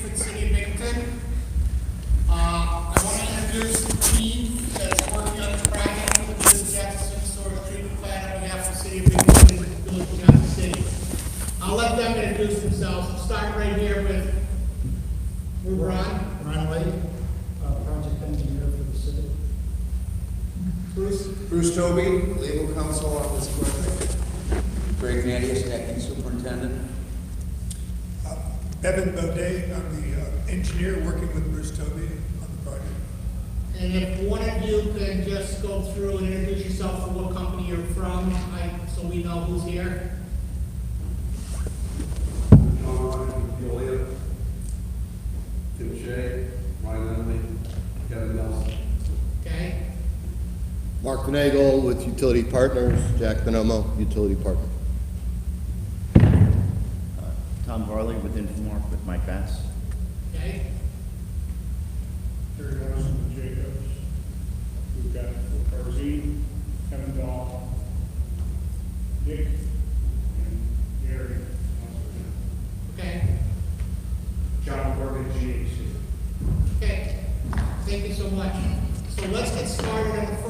for the city of Binghamton. I want to introduce the team that's working on the project with the Business Jefferson Storage Treatment Plant on behalf of the city of Binghamton and the Village of Jefferson City. I'll let them introduce themselves. We'll start right here with Ron Lake, project engineer for the city. Bruce Toby, legal counsel on this project. Greg Mattias, acting superintendent. Bevan Baudet, I'm the engineer working with Bruce Toby on the project. And if one of you can just go through and introduce yourself for what company you're from, so we know who's here. John Julia, Tim Shea, Ryan Lindley, Kevin Nelson. Okay? Mark Finagle with Utility Partners, Jack Bonomo, Utility Partner. Tom Varley with Infomorph with Mike Bass. Okay? Terry Morrison with Jacobs. We've got Barzine, Kevin Dahl, Dick, and Gary. Okay? John Corbett, GHC. Okay, thank you so much. So let's get started. And the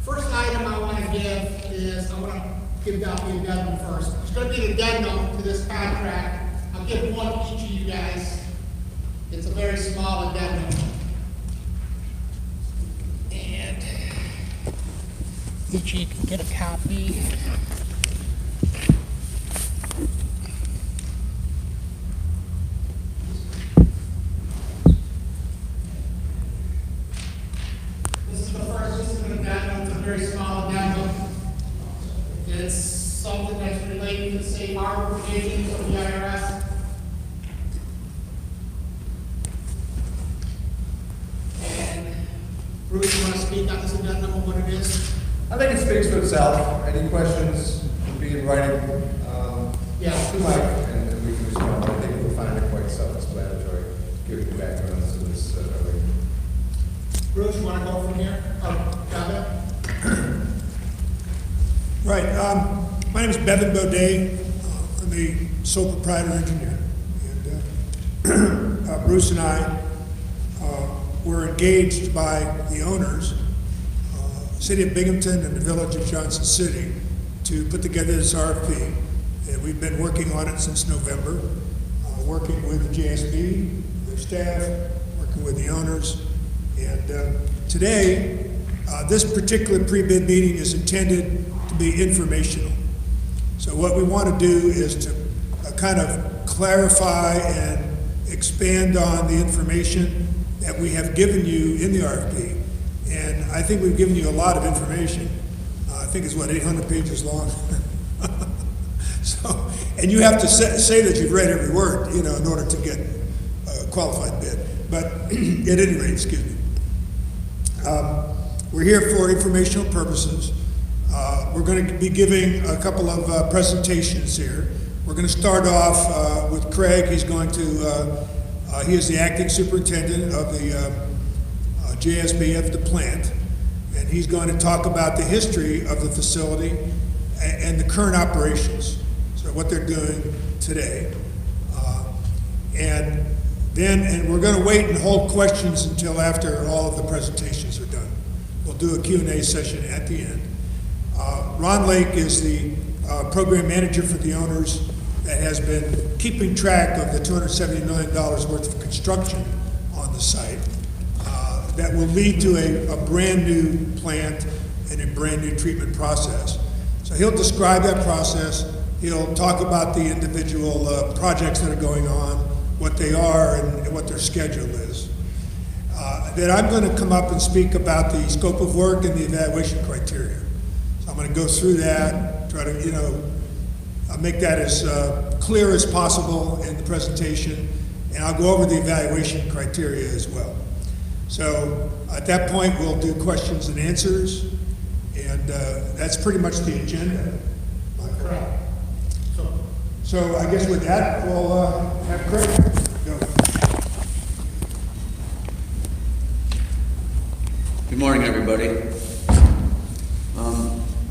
first item I want to give is, I want to give out the addendum first. It's going to be an addendum to this contract. I'll give one to each of you guys. It's a very small addendum. And each of you can get a copy. This is an addendum. It's a very small addendum. It's something that's related to the safe harbor provisions of the IRS. And Bruce, you want to speak on this addendum and what it is? I think it speaks for itself. Any questions would be in writing to Mike, and we can respond. I think we'll find it quite self-explanatory, giving you background to this. Bruce, you want to go from here? Oh, Kevin? Right, my name is Bevan Baudet. I'm the sole proprietor engineer. And Bruce and I were engaged by the owners, City of Binghamton and the Village of Johnson City, to put together this RFP. And we've been working on it since November, working with the JSB, their staff, working with the owners. And today, this particular pre-bid meeting is intended to be informational. So what we want to do is to kind of clarify and expand on the information that we have given you in the RFP. And I think we've given you a lot of information. I think it's, 800 pages long? So, and you have to say that you've read every word, in order to get a qualified bid. But at any rate, excuse me. We're here for informational purposes. We're going to be giving a couple of presentations here. We're going to start off with Craig. He's going to, he is the acting superintendent of the JSB of the plant, and he's going to talk about the history of the facility and the current operations, so what they're doing today. And we're going to wait and hold questions until after all of the presentations are done. We'll do a Q&A session at the end. Ron Lake is the program manager for the owners that has been keeping track of the $270 million worth of construction on the site that will lead to a brand new plant and a brand new treatment process. So he'll describe that process. He'll talk about the individual projects that are going on, what they are and what their schedule is. Then I'm going to come up and speak about the scope of work and the evaluation criteria. So I'm going to go through that, try to, make that as clear as possible in the presentation, and I'll go over the evaluation criteria as well. So at that point, we'll do questions and answers, and that's pretty much the agenda. Am I correct? So I guess with that, we'll have Craig go. Good morning, everybody.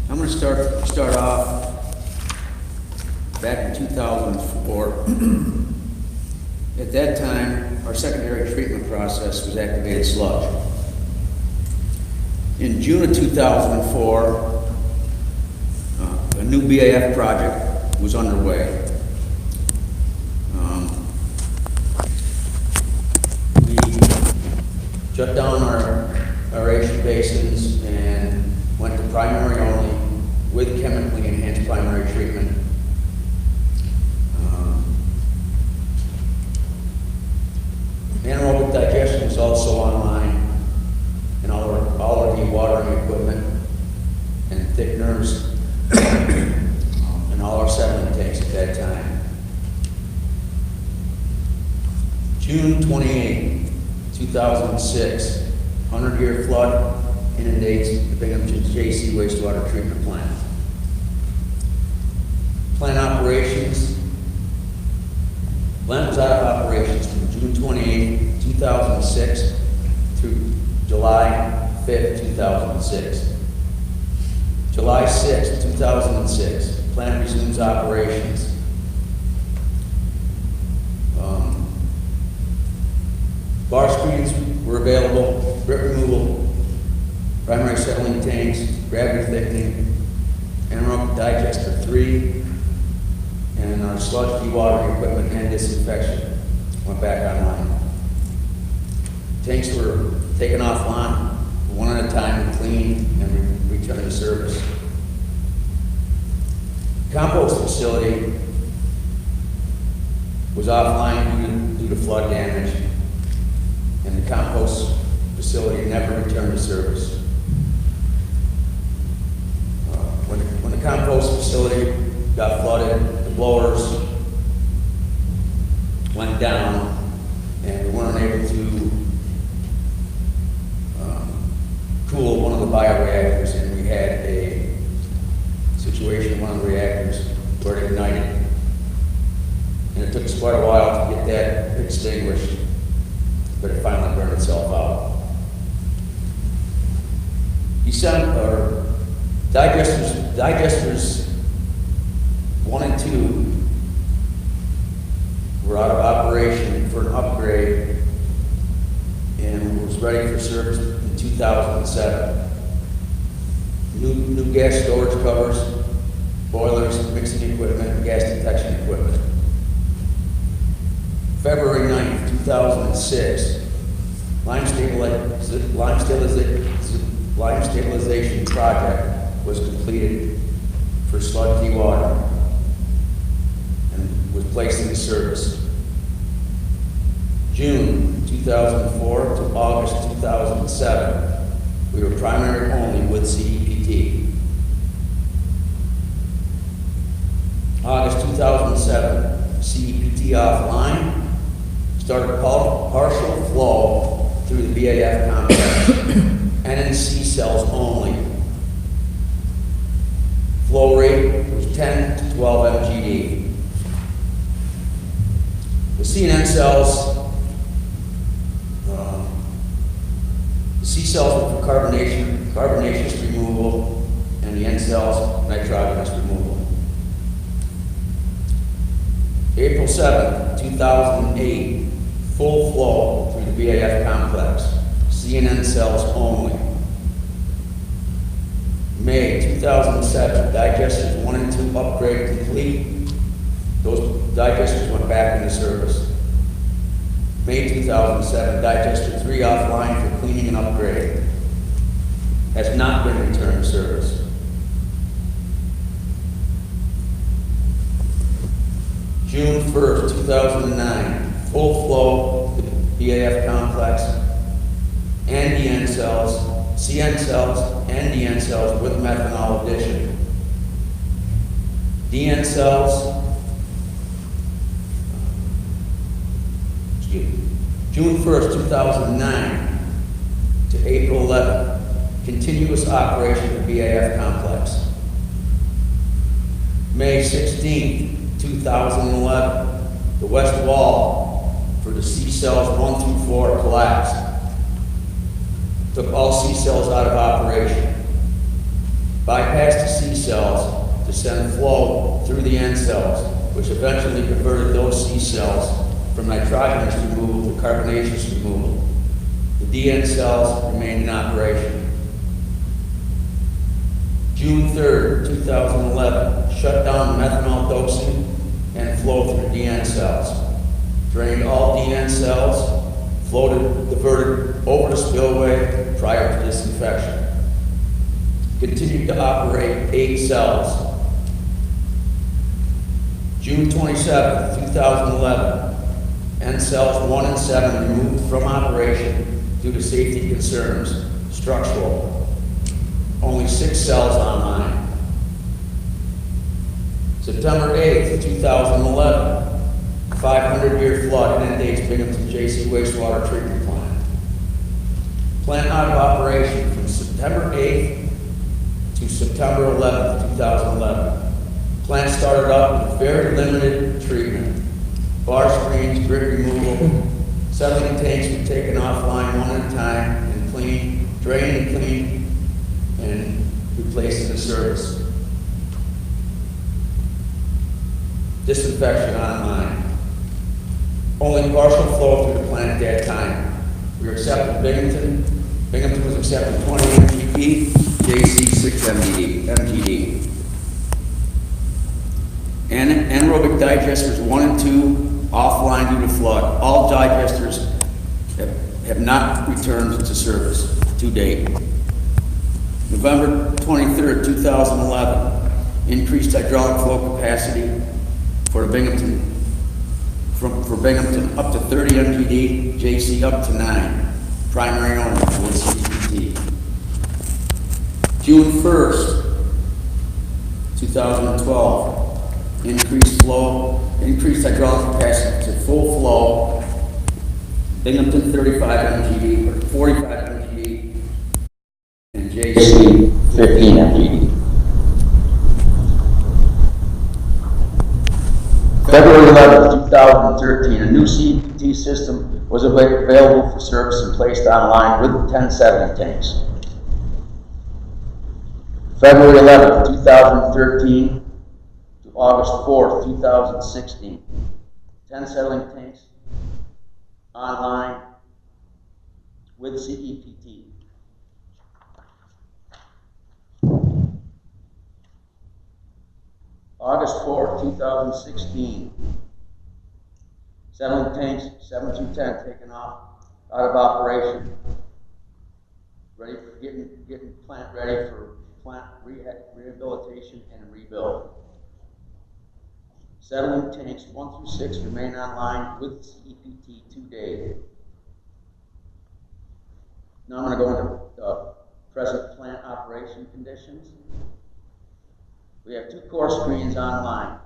I'm going to start off back in 2004. At that time, our secondary treatment process was activated sludge. In June of 2004, a new BAF project was underway. We shut down our aeration basins and went to primary only with chemically enhanced primary treatment. Anaerobic digestion is also online, and all our dewatering equipment and thickeners and all our settling tanks at that time. June 28, 2006, 100-year flood inundates the Binghamton JC wastewater treatment plant. Plant operations. Plant was out of operations from June 28, 2006 through July 5, 2006. July 6, 2006, plant resumes operations. Bar screens were available, grit removal, primary settling tanks, gravity thickening, anaerobic digester 3, and our sludge dewatering equipment and disinfection went back online. Tanks were taken offline one at a time and cleaned and returned to service. Compost facility was offline due to flood damage, and the compost facility never returned to service. When the compost facility got flooded, the blowers went down, and we weren't able to cool one of the bioreactors, and we had a situation in one of the reactors where it ignited. And it took us quite a while to get that extinguished, but it finally burned itself out. Digesters 1 and 2 were out of operation for an upgrade and was ready for service in 2007. New gas storage covers, boilers, mixing equipment, gas detection equipment. February 9th, 2006, lime stabilization project was completed for sludge dewatering and was placed into service. June 2004 to August 2007, we were primary only with CEPT. August 2007, CEPT offline, started partial flow through the BAF complex, NNC cells only. Flow rate was 10 to 12 mgd. The CNN cells, the C cells were for carbonaceous removal, and the N cells, nitrogenous removal. April 7, 2008, full flow through the BAF complex, CNN cells only. May 2007, digesters 1 and 2 upgrade complete. Those digesters went back into service. May 2007, digester 3 offline for cleaning and upgrade. Has not been returned to service. June 1st, 2009, full flow to the BAF complex and DN cells, CN cells, and DN cells with methanol addition. DN cells, June 1st, 2009 to April 11th, continuous operation of the BAF complex. May 16th, 2011, the west wall for the C cells 1 through 4 collapsed. Took all C cells out of operation. Bypassed the C cells to send flow through the N cells, which eventually converted those C cells from nitrogenous removal to carbonaceous removal. The DN cells remain in operation. June 3rd, 2011, shut down methanol dosing and flow through DN cells. Drained all DN cells, diverted over the spillway prior to disinfection. Continued to operate 8 cells. June 27th, 2011, N cells 1 and 7 removed from operation due to safety concerns, structural. Only 6 cells online. September 8th, 2011, 500-year flood inundates Binghamton J.C. wastewater treatment plant. Plant out of operation from September 8th to September 11th, 2011. Plant started up with very limited treatment. Bar screens, grit removal, settling tanks were taken offline one at a time and cleaned, drained and cleaned, and replaced into service. Disinfection online. Only partial flow through the plant at that time. We were accepting Binghamton. Binghamton was accepting 20 MTP, JC 6 MTD. Anaerobic digesters 1 and 2 offline due to flood. All digesters have not returned to service to date. November 23rd, 2011, increased hydraulic flow capacity for Binghamton, for Binghamton up to 30 MPD, JC up to 9, primary owner with CPT. June 1st, 2012, increased hydraulic capacity to full flow, Binghamton 35 MPD or 45 MPD, and JC 15 MPD. February 11, 2013, a new CPT system was available for service and placed online with 10 settling tanks. February 11, 2013 to August 4, 2016, 10 settling tanks online with CEPT. August 4, 2016, settling tanks 7 through 10 taken out of operation, ready for getting plant ready for plant rehabilitation and rebuild. Settling tanks 1 through 6 remain online with CEPT today. Now I'm going to go into present plant operation conditions. We have 2 core screens online,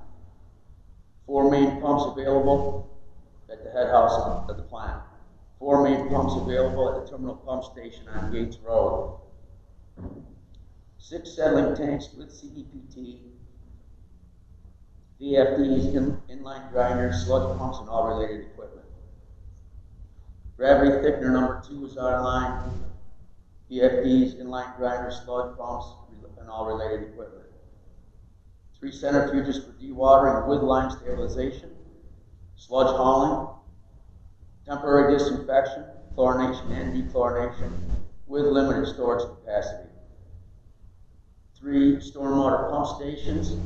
4 main pumps available at the head house of the plant, 4 main pumps available at the terminal pump station on Gates Road, 6 settling tanks with CEPT, VFDs, inline grinders, sludge pumps, and all related equipment. Gravity thickener number 2 is online, VFDs, inline grinders, sludge pumps, and all related equipment. 3 centrifuges for dewatering with lime stabilization, sludge hauling, temporary disinfection, chlorination and dechlorination with limited storage capacity. 3 stormwater pump stations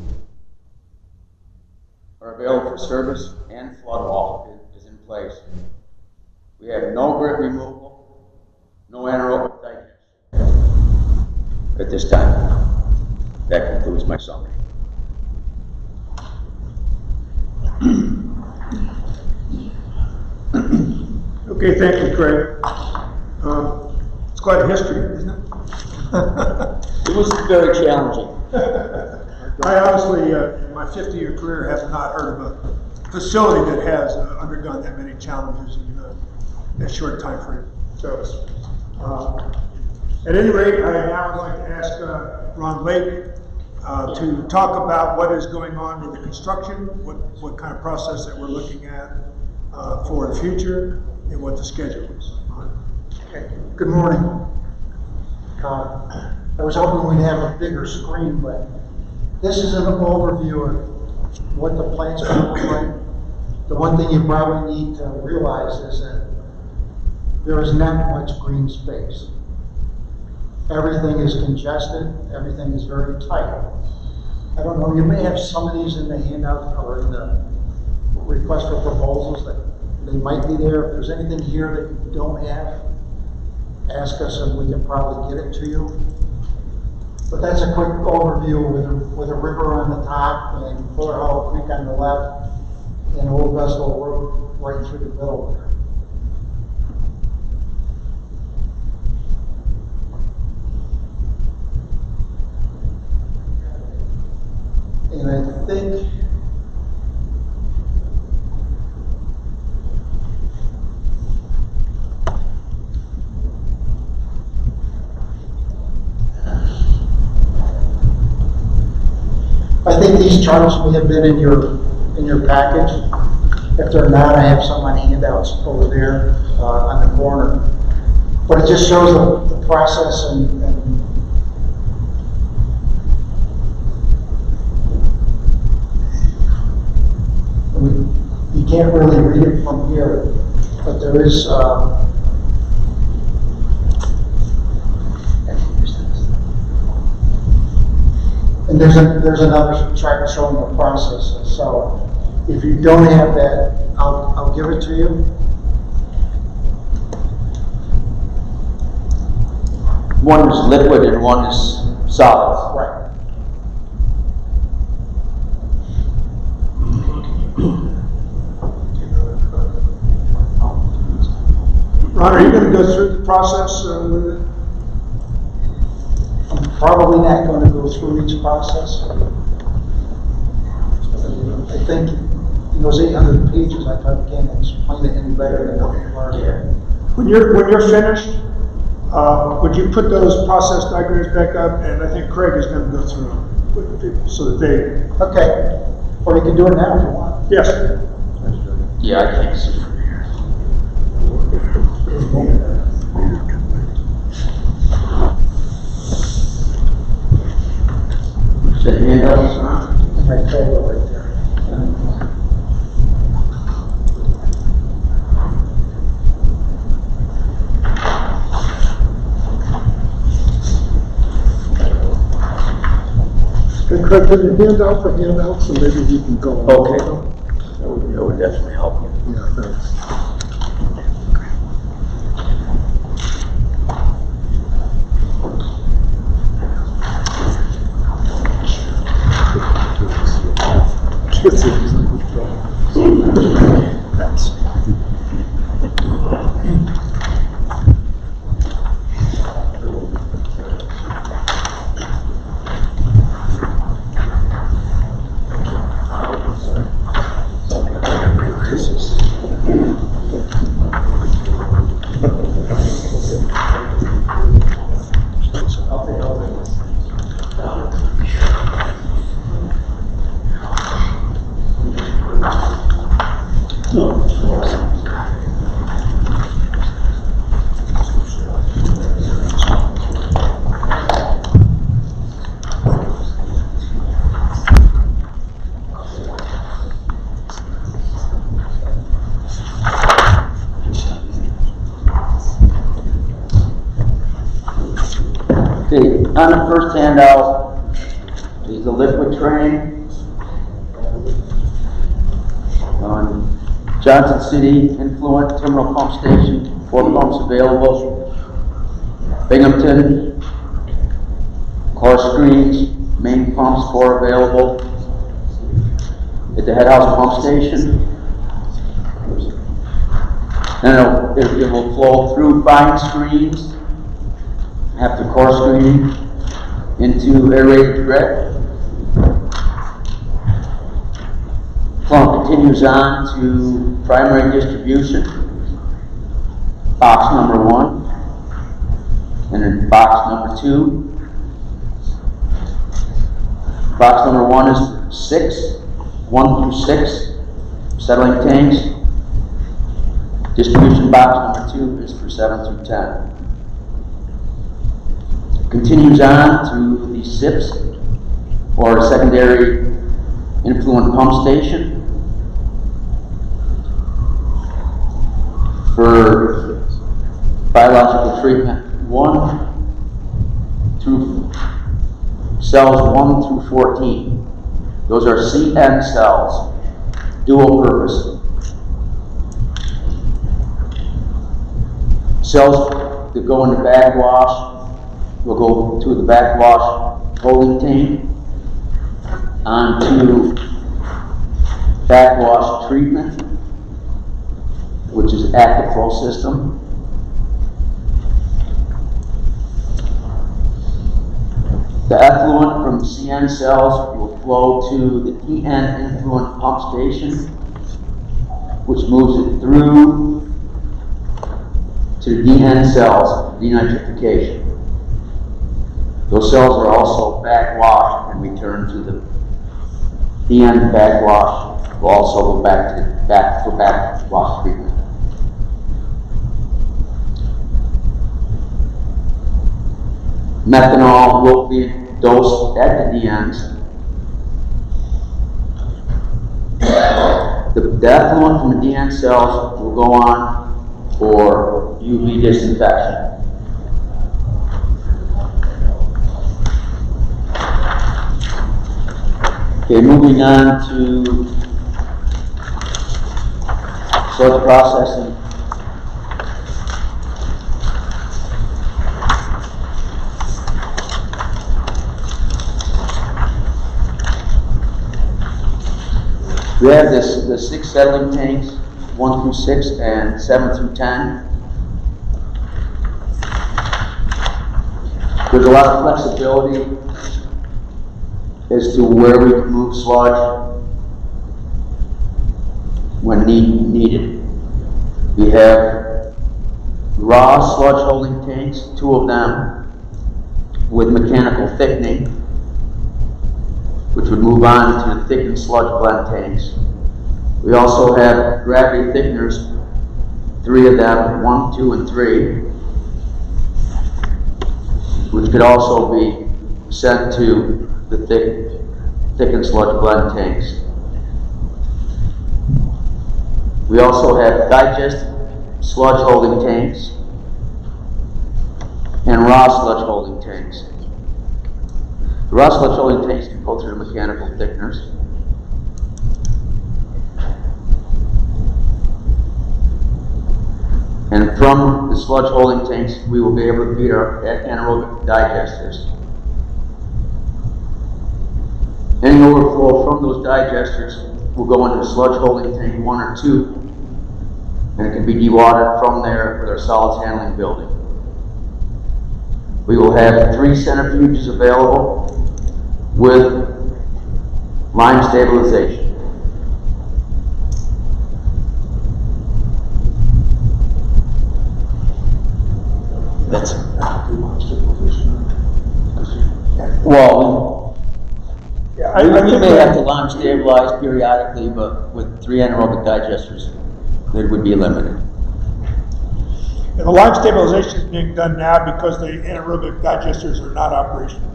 are available for service, and flood wall is in place. We have no grit removal, no anaerobic digestion at this time. That concludes my summary. Okay, thank you, Craig. It's quite a history, isn't it? It was very challenging. I honestly, in my 50-year career, have not heard of a facility that has undergone that many challenges in that short time frame. So, at any rate, I now would like to ask Ron Lake to talk about what is going on in the construction, what kind of process that we're looking at for the future, and what the schedule is. Okay. Good morning. I was hoping we'd have a bigger screen, but this is an overview of what the plant's going to look like. The one thing you probably need to realize is that there is not much green space. Everything is congested, everything is very tight. I don't know, you may have some of these in the handout or in the request for proposals that they might be there. If there's anything here that you don't have, ask us and we can probably get it to you. But that's a quick overview with a river on the top and Fuller Hollow Creek on the left and Old Vessel Road right through the middle there. And I think these charts may have been in your package. If they're not, I have some on handouts over there on the corner. But it just shows the process and you can't really read it from here, but there is and there's another chart showing the process. So if you don't have that, I'll give it to you. One is liquid and one is solid. Right. Ron, are you going to go through the process with it? I'm probably not going to go through each process. I think in those 800 pages, I probably can't explain it any better than what you've already. When you're finished, would you put those process diagrams back up? And I think Craig is going to go through them with the people so that they. Okay. Or you can do it now if you want. Yes. Yeah, I can't see from here. Is that handouts? My total right there. Hey, Craig, can you hand out the handouts and maybe you can go. Okay. That would definitely help you. Yeah, thanks. Okay, on the first handout is the liquid train. On Johnson City Influent Terminal Pump Station, 4 pumps available. Binghamton, core screens, main pumps, 4 available. At the head house pump station. And it will flow through fine screens after core screening into aerated grit. Flow continues on to primary distribution, box number 1, and then box number 2. Box number 1 is 1 through 6, settling tanks. Distribution box number 2 is for 7 through 10. Continues on to the SIPs, or secondary influent pump station. for biological treatment 1 through cells 1 through 14. Those are CN cells, dual purpose. Cells that go in the backwash will go to the backwash holding tank, onto backwash treatment, which is active flow system. The effluent from CN cells will flow to the TN effluent pump station, which moves it through to the DN cells, denitrification. Those cells are also backwashed and returned to the DN backwash. Will also go back to for backwash treatment. Methanol will be dosed at the DNs. The effluent from the DN cells will go on for UV disinfection. Okay, moving on to sludge processing. We have the 6 settling tanks, 1 through 6 and 7 through 10. There's a lot of flexibility as to where we can move sludge when needed. We have raw sludge holding tanks, 2 of them, with mechanical thickening, which would move on to the thickened sludge blend tanks. We also have gravity thickeners, 3 of them, 1, 2, and 3, which could also be sent to the thickened sludge blend tanks. We also have digest sludge holding tanks and raw sludge holding tanks. The raw sludge holding tanks can go through mechanical thickeners. And from the sludge holding tanks, we will be able to feed our anaerobic digesters. Any overflow from those digesters will go into the sludge holding tank 1 or 2, and it can be dewatered from there with our solids handling building. We will have 3 centrifuges available with lime stabilization. That's well, we may have to lime stabilize periodically, but with 3 anaerobic digesters, it would be limited. And the lime stabilization is being done now because the anaerobic digesters are not operational.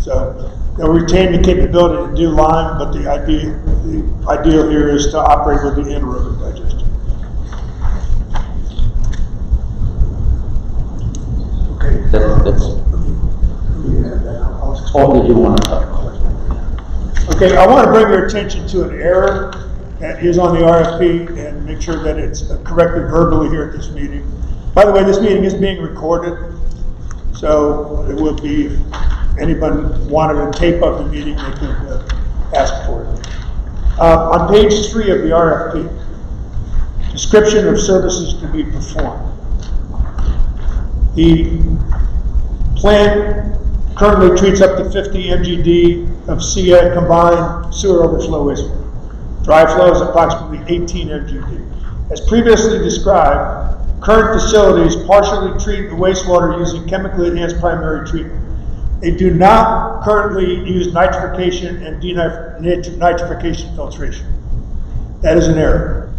So they'll retain the capability to do lime, but the ideal here is to operate with the anaerobic digester. Okay. That's all that you want to talk about. Okay, I want to bring your attention to an error that is on the RFP and make sure that it's corrected verbally here at this meeting. By the way, this meeting is being recorded, so it will be, if anyone wanted a tape of the meeting, they could ask for it. On page 3 of the RFP, description of services to be performed. The plant currently treats up to 50 MGD of CA combined sewer overflow wastewater. Dry flow is approximately 18 MGD. As previously described, current facilities partially treat the wastewater using chemically enhanced primary treatment. They do not currently use nitrification and denitrification filtration. That is an error.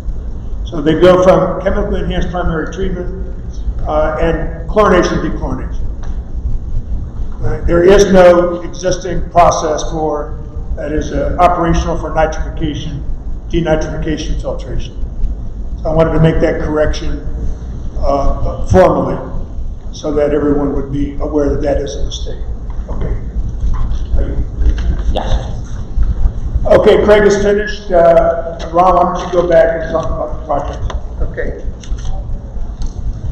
So they go from chemically enhanced primary treatment and chlorination, dechlorination. There is no existing process that is operational for nitrification, denitrification, filtration. I wanted to make that correction formally, so that everyone would be aware that that is a mistake. Okay. Yes. Okay, Craig is finished. Ron, why don't you go back and talk about the project? Okay.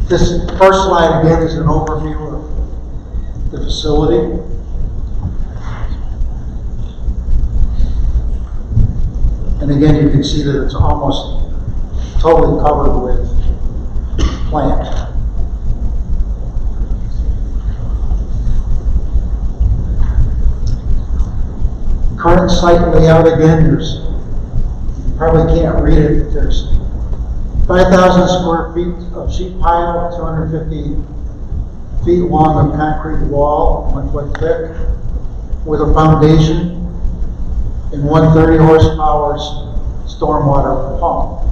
This first slide again is an overview of the facility. And again, you can see that it's almost totally covered with plant. Current site layout again, you probably can't read it, but there's 5,000 square feet of sheet pile, 250 feet long of concrete wall, 1 foot thick, with a foundation and 130 horsepower stormwater pump.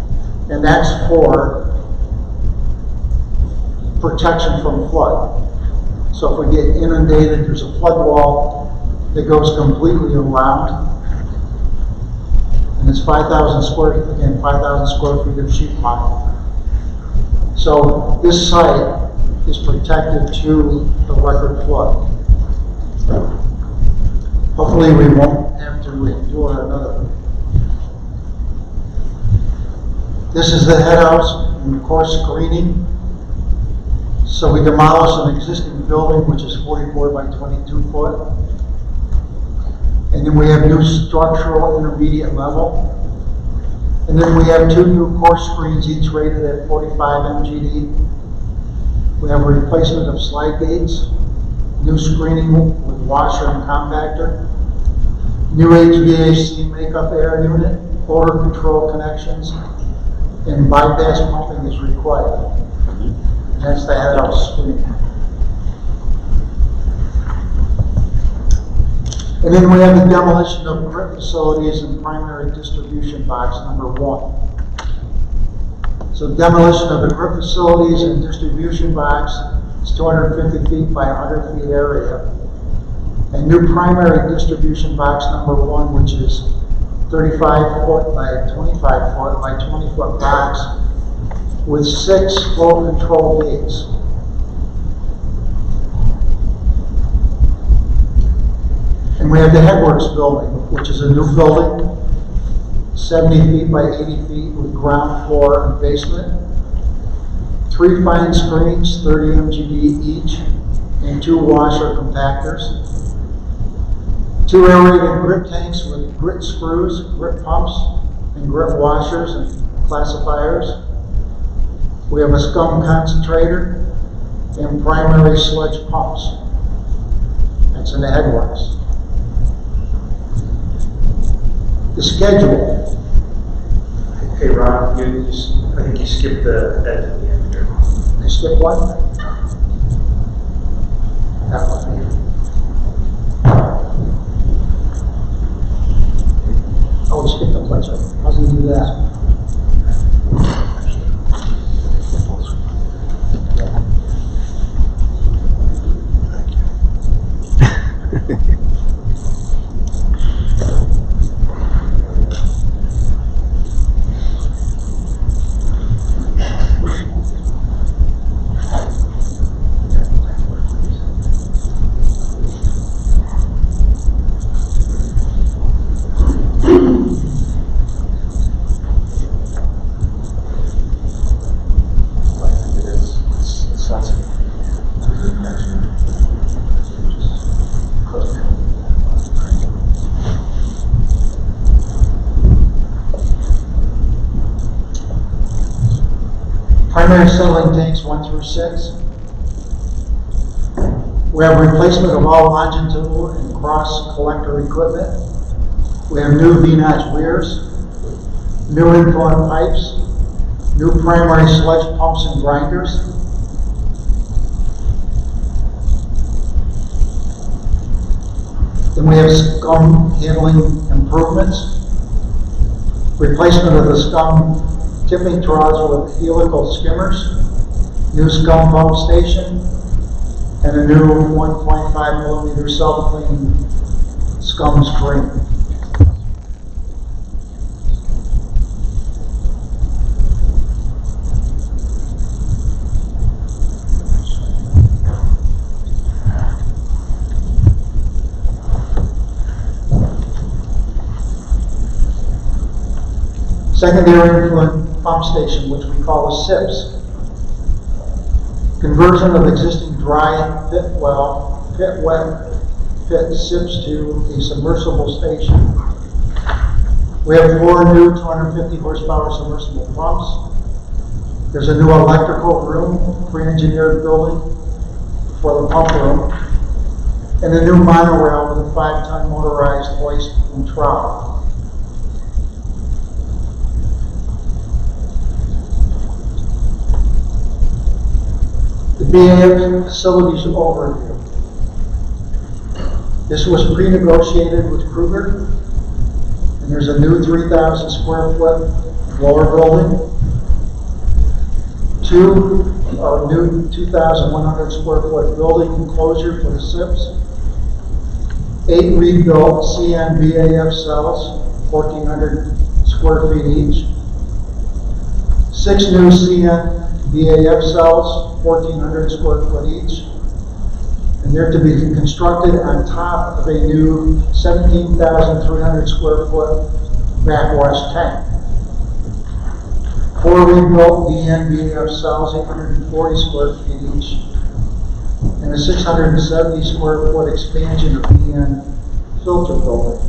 And that's for protection from flood. So if we get inundated, there's a flood wall that goes completely around. And it's 5,000 square feet of sheet pile. So this site is protected to the record flood. Hopefully we won't have to endure another. This is the head house and of course screening. So we demolished an existing building which is 44 by 22 foot. And then we have new structural intermediate level. And then we have 2 new core screens, each rated at 45 MGD. We have a replacement of slide gates, new screening with washer and compactor, new HVAC makeup air unit, odor control connections, and bypass pumping is required. And that's the head house screen. And then we have the demolition of grit facilities and primary distribution box number 1. So demolition of the grit facilities and distribution box is 250 feet by 100 feet area. And new primary distribution box number 1, which is 35 foot by 25 foot by 20 foot box with 6 flow control gates. And we have the Headworks building, which is a new building, 70 feet by 80 feet with ground floor and basement. 3 fine screens, 30 MGD each, and 2 washer compactors. 2 aerated grit tanks with grit screws, grit pumps, and grit washers and classifiers. We have a scum concentrator and primary sludge pumps. That's in the Headworks. The schedule. Hey, Ron, I think you skipped the edge at the end here. I skipped one? That one. Oh, we skipped the place. How's he do that? Primary settling tanks 1 through 6. We have replacement of all longitudinal and cross collector equipment. We have new V-notch weirs, new influent pipes, new primary sludge pumps and grinders. Then we have scum handling improvements, replacement of the scum tipping troughs with helical skimmers, new scum pump station, and a new 1.5 millimeter self-cleaning scum screen. Secondary influent pump station, which we call a SIPS. Conversion of existing dry pit well, pit wet, pit SIPS to a submersible station. We have 4 new 250 horsepower submersible pumps. There's a new electrical room, pre-engineered building for the pump room, and a new monorail with a 5-ton motorized hoist and trough. The BAF facilities overview. This was pre-negotiated with Kruger, and there's a new 3,000 square foot lower building, 2 new 2,100 square foot building enclosure for the SIPs, 8 rebuilt CN BAF cells, 1,400 square feet each, 6 new CN BAF cells, 1,400 square foot each, and they're to be constructed on top of a new 17,300 square foot backwash tank. 4 rebuilt DN BAF cells, 840 square feet each, and a 670 square foot expansion of DN filter building.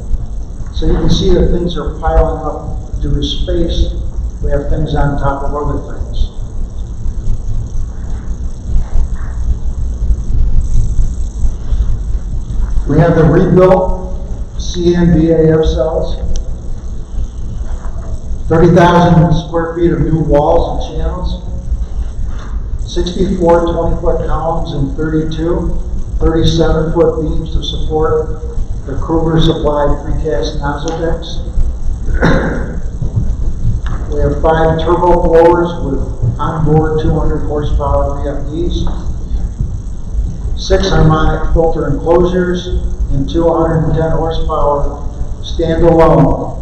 So you can see that things are piling up due to space. We have things on top of other things. We have the rebuilt CN BAF cells, 30,000 square feet of new walls and channels, 64 20-foot columns and 32 37-foot beams to support the Kruger supplied precast nozzle decks. We have 5 turbo blowers with onboard 200 horsepower VFDs, 6 harmonic filter enclosures, and 210 horsepower standalone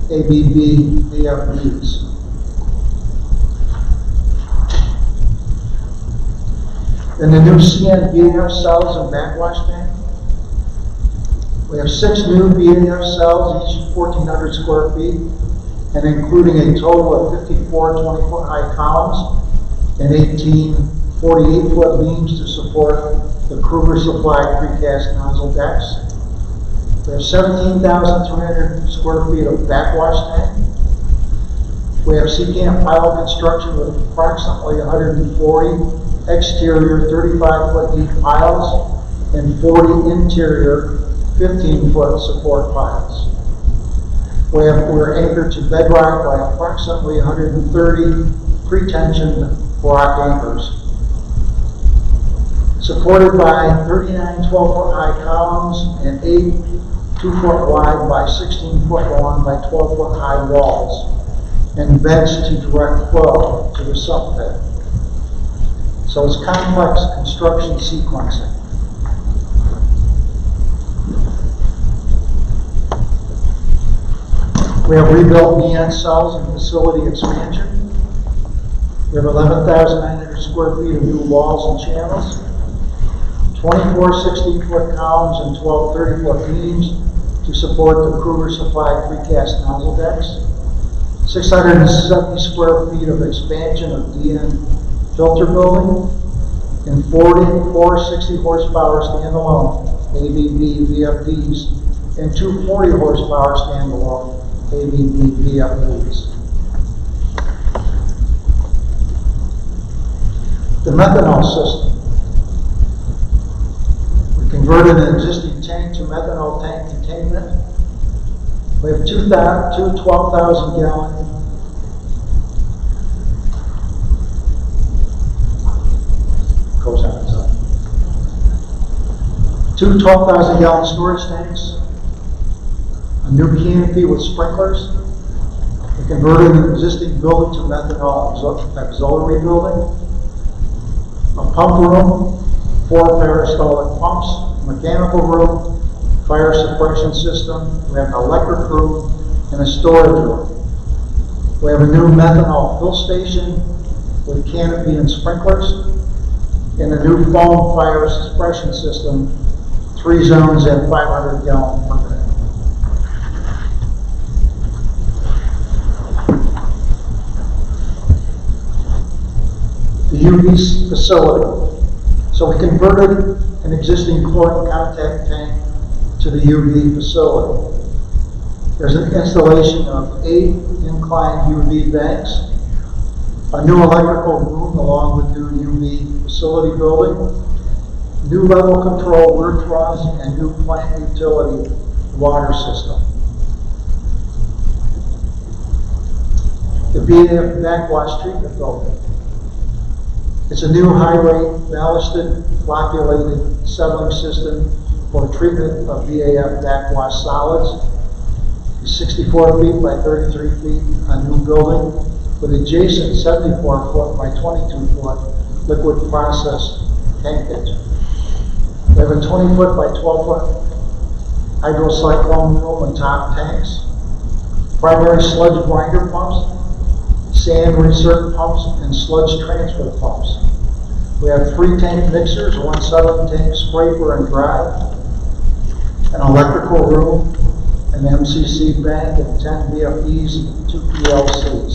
ABB VFDs. And the new CN BAF cells and backwash tank. We have 6 new BAF cells, each 1,400 square feet, and including a total of 54 20-foot high columns and 18 48-foot beams to support the Kruger supplied precast nozzle decks. We have 17,300 square feet of backwash tank. We have C-camp pile construction with approximately 140 exterior 35-foot deep piles and 40 interior 15-foot support piles. We're anchored to bedrock by approximately 130 pre-tensioned block anchors, supported by 39 12-foot high columns and 8 2-foot wide by 16-foot long by 12-foot high walls, and beds to direct flow to the sump pit. So it's complex construction sequencing. We have rebuilt neon cells and facility expansion. We have 11,900 square feet of new walls and channels, 24 16-foot columns and 12 30-foot beams to support the Kruger supplied precast nozzle decks, 670 square feet of expansion of DN filter building, and 44 60 horsepower standalone ABB VFDs and 2 40 horsepower standalone ABB VFDs. The methanol system. We converted an existing tank to methanol tank containment. We have two 12,000 gallon two 12,000 gallon storage tanks, a new canopy with sprinklers. We converted an existing building to methanol auxiliary building, a pump room, 4 peristaltic pumps, mechanical room, fire suppression system. We have an electric room and a storage room. We have a new methanol fill station with canopy and sprinklers, and a new foam fire suppression system, 3 zones at 500 gallons per minute. UV facility. So we converted an existing chlorine contact tank to the UV facility. There's an installation of 8 inclined UV banks, a new electrical room along with new UV facility building, new level control earth runs, and new plant utility water system. The BAF backwash treatment building. It's a new high-rate ballasted flocculated settling system for treatment of BAF backwash solids. 64 feet by 33 feet, a new building with adjacent 74 foot by 22 foot liquid process tankage. We have a 20 foot by 12 foot hydrocyclone room and top tanks, primary sludge grinder pumps, sand reinsert pumps, and sludge transfer pumps. We have 3 tank mixers, 1 settling tank scraper and dry, an electrical room, an MCC bank, and 10 VFDs and 2 PLCs.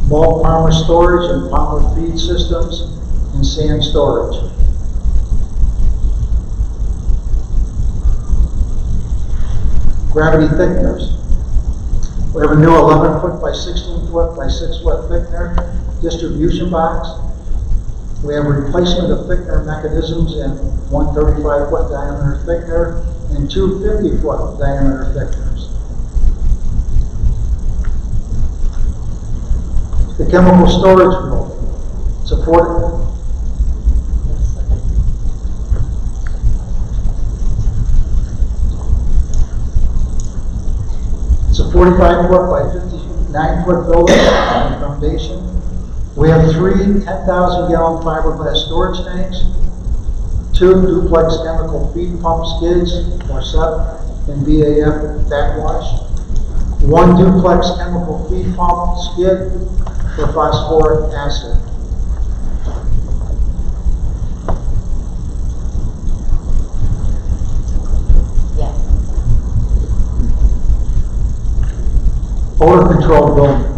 Bulk power storage and power feed systems and sand storage. Gravity thickeners. We have a new 11 foot by 16 foot by 6 foot thickener distribution box. We have replacement of thickener mechanisms in 1 35 foot diameter thickener and 2 50 foot diameter thickeners. The chemical storage building. Supported. It's a 45 foot by 59 foot building on the foundation. We have 3 10,000 gallon fiberglass storage tanks, 2 duplex chemical feed pump skids or SEP and BAF backwash, 1 duplex chemical feed pump skid for phosphoric acid. Odor control building.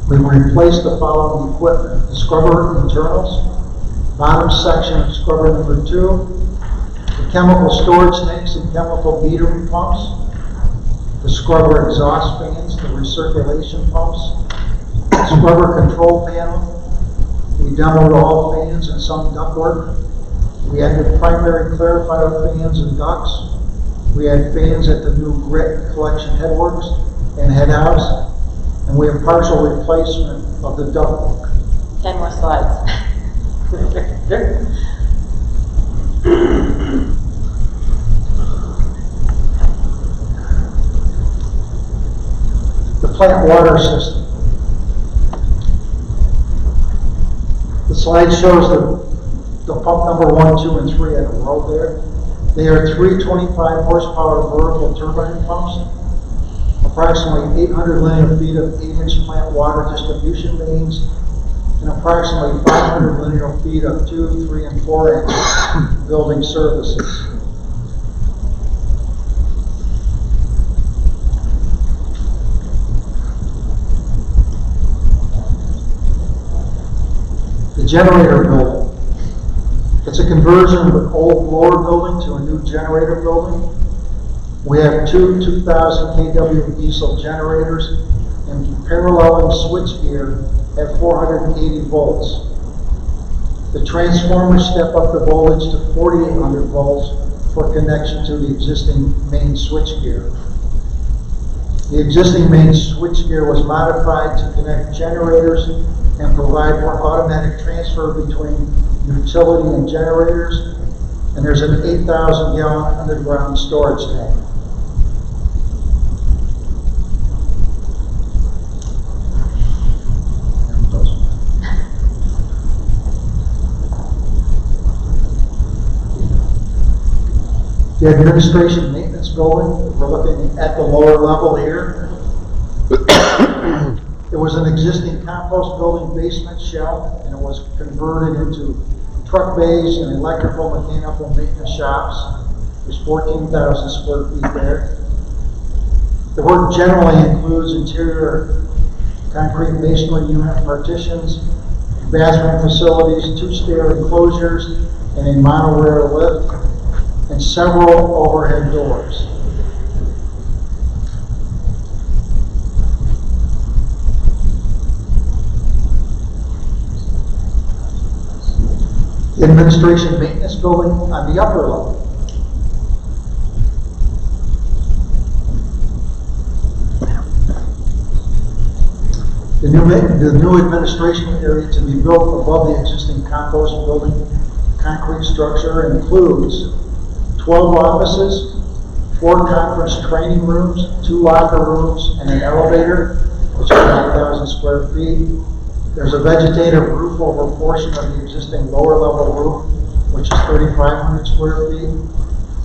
We've replaced the following equipment: the scrubber internals, bottom section of scrubber number 2, the chemical storage tanks and chemical metering pumps, the scrubber exhaust fans, the recirculation pumps, the scrubber control panel. We demoed all fans and some ductwork. We added primary clarifier fans and ducts. We had fans at the new grit collection headworks and head house, and we have partial replacement of the ductwork. 10 more slides. The plant water system. The slide shows the pump number 1, 2, and 3 in a row there. They are 3 25 horsepower vertical turbine pumps, approximately 800 linear feet of 8-inch plant water distribution mains, and approximately 500 linear feet of 2, 3, and 4-inch building services. The generator building. It's a conversion of an old blower building to a new generator building. We have 2 2,000 kW diesel generators and paralleling switchgear at 480 volts. The transformers step up the voltage to 4,800 volts for connection to the existing main switchgear. The existing main switchgear was modified to connect generators and provide for automatic transfer between utility and generators, and there's an 8,000 gallon underground storage tank. The administration maintenance building, we're looking at the lower level here. There was an existing compost building basement shell, and it was converted into truck bays and electrical mechanical maintenance shops. There's 14,000 square feet there. The work generally includes interior concrete masonry unit partitions, bathroom facilities, 2-stair enclosures, and a monorail lift, and several overhead doors. The administration maintenance building on the upper level. The new administration area to be built above the existing compost building concrete structure includes 12 offices, 4 conference training rooms, 2 locker rooms, and an elevator, which is 9,000 square feet. There's a vegetative roof over a portion of the existing lower level roof, which is 3,500 square feet.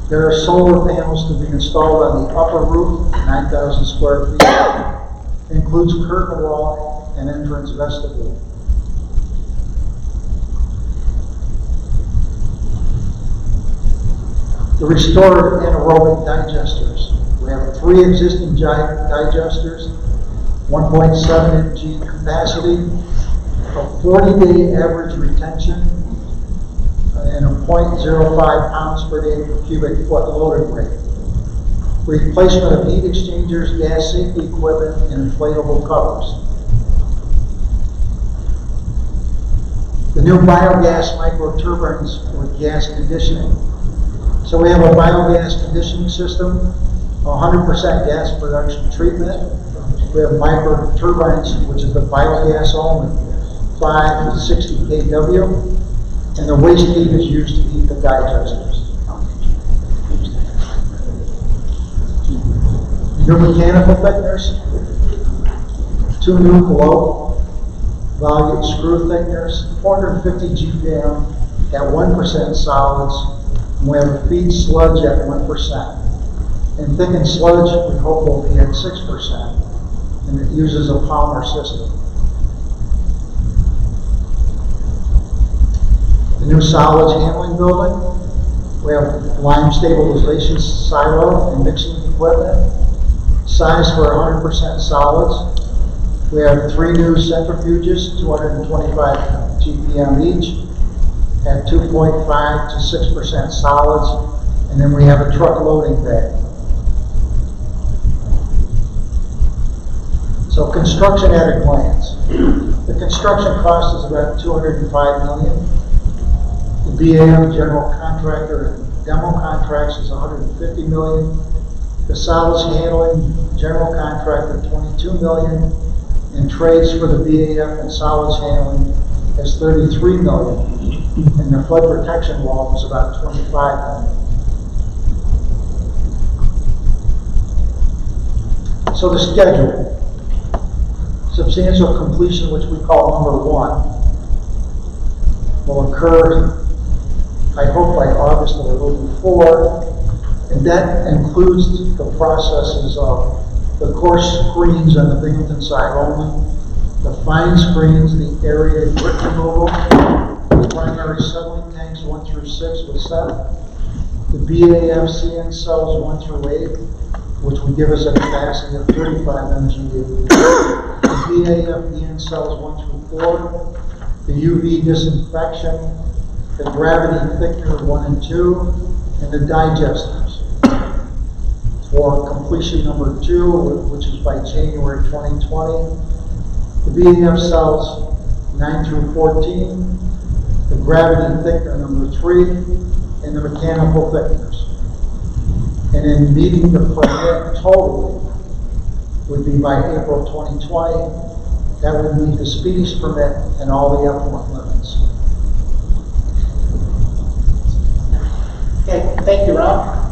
There are solar panels to be installed on the upper roof, 9,000 square feet. It includes curtain wall and entrance vestibule. The restored anaerobic digesters. We have 3 existing digesters, 1.7 mg capacity, a 40-day average retention, and a 0.05 pounds per day per cubic foot loading rate. Replacement of heat exchangers, gas safety equipment, and inflatable covers. The new biogas microturbines with gas conditioning. So we have a biogas conditioning system, 100% gas production treatment. We have microturbines, which is the biogas only, 5 to 60 kW, and the waste heat is used to heat the digesters. New mechanical thickeners, 2 new glow volume screw thickeners, 450 GPM at 1% solids. And we have a feed sludge at 1%. And thickened sludge, we hope will be at 6%. And it uses a polymer system. The new solids handling building, we have lime stabilization silo and mixing equipment. Size for 100% solids. We have 3 new centrifuges, 225 GPM each, at 2.5 to 6% solids, and then we have a truck loading bay. So construction at a glance. The construction cost is about $205 million. The BAM general contractor and demo contracts is $150 million. The solids handling general contractor, $22 million, and trades for the BAF and solids handling is $33 million, and the flood protection wall is about $25 million. So the schedule. Substantial completion, which we call number 1, will occur, I hope, by August or a little before. And that includes the processes of the coarse screens on the Binghamton side only, the fine screens, the area brick removal, the primary settling tanks 1 through 6 with set, the BAF CN cells 1 through 8, which would give us a capacity of 35 MGD, the BAF EN cells 1 through 4, the UV disinfection, the gravity thickener 1 and 2, and the digesters. For completion number 2, which is by January 2020, the BAF cells 9 through 14, the gravity thickener number 3, and the mechanical thickeners. And in meeting the permit totally would be by April 2020. That would meet the speediest permit and all the effluent limits. Okay, thank you, Rob.